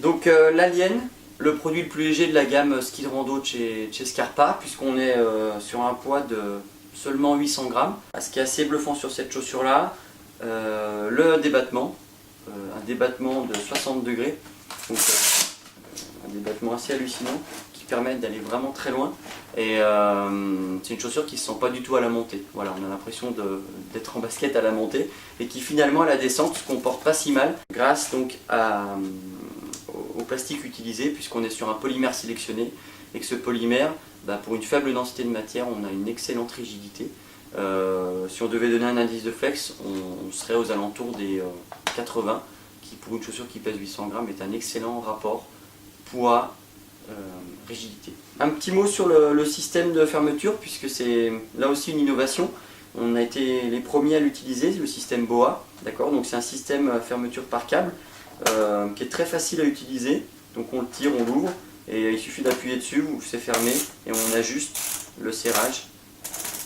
Donc l'Alien, le produit le plus léger de la gamme ski de rando de chez Scarpa, puisqu'on est sur un poids de seulement 800 grammes. Ce qui est assez bluffant sur cette chaussure-là, le débattement, un débattement de 60 degrés, donc un débattement assez hallucinant qui permet d'aller vraiment très loin. Et c'est une chaussure qui ne se sent pas du tout à la montée. Voilà, on a l'impression d'être en basket à la montée et qui finalement à la descente se comporte pas si mal grâce donc au plastique utilisé, puisqu'on est sur un polymère sélectionné et que ce polymère, pour une faible densité de matière, on a une excellente rigidité. Si on devait donner un indice de flex, on serait aux alentours des 80, qui pour une chaussure qui pèse 800 grammes est un excellent rapport poids rigidité. Un petit mot sur le système de fermeture, puisque c'est là aussi une innovation. On a été les premiers à l'utiliser, le système BOA, d'accord. Donc c'est un système fermeture par câble qui est très facile à utiliser. Donc on le tire, on l'ouvre et il suffit d'appuyer dessus, c'est fermé et on ajuste le serrage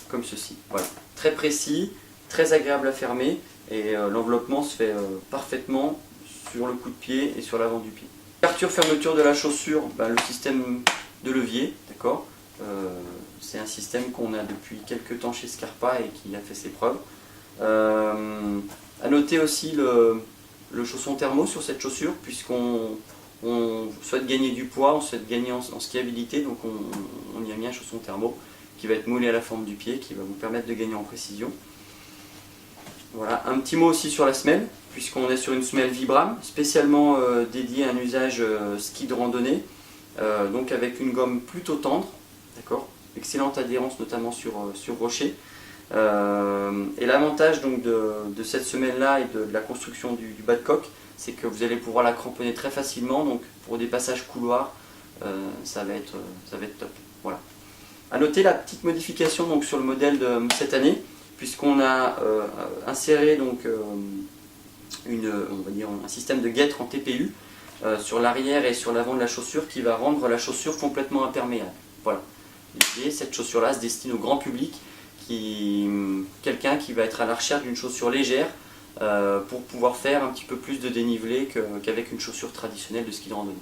comme ceci. Voilà, très précis, très agréable à fermer et l'enveloppement se fait parfaitement sur le coup de pied et sur l'avant du pied. Ouverture-fermeture de la chaussure, le système de levier, d'accord. C'est un système qu'on a depuis quelques temps chez Scarpa et qui a fait ses preuves. À noter aussi le chausson thermo sur cette chaussure, puisqu'on souhaite gagner du poids, on souhaite gagner en skiabilité, donc on y a mis un chausson thermo qui va être moulé à la forme du pied, qui va vous permettre de gagner en précision. Voilà, un petit mot aussi sur la semelle, puisqu'on est sur une semelle Vibram, spécialement dédiée à un usage ski de randonnée, donc avec une gomme plutôt tendre, d'accord, excellente adhérence notamment sur rocher. Et l'avantage donc de cette semelle-là et de la construction du bas de coque, c'est que vous allez pouvoir la cramponner très facilement, donc pour des passages couloirs, ça va être top. Voilà. A noter la petite modification donc sur le modèle de cette année, puisqu'on a inséré donc on va dire un système de guêtre en TPU sur l'arrière et sur l'avant de la chaussure qui va rendre la chaussure complètement imperméable. Voilà. Et cette chaussure-là se destine au grand public, quelqu'un qui va être à la recherche d'une chaussure légère pour pouvoir faire un petit peu plus de dénivelé qu'avec une chaussure traditionnelle de ski de randonnée.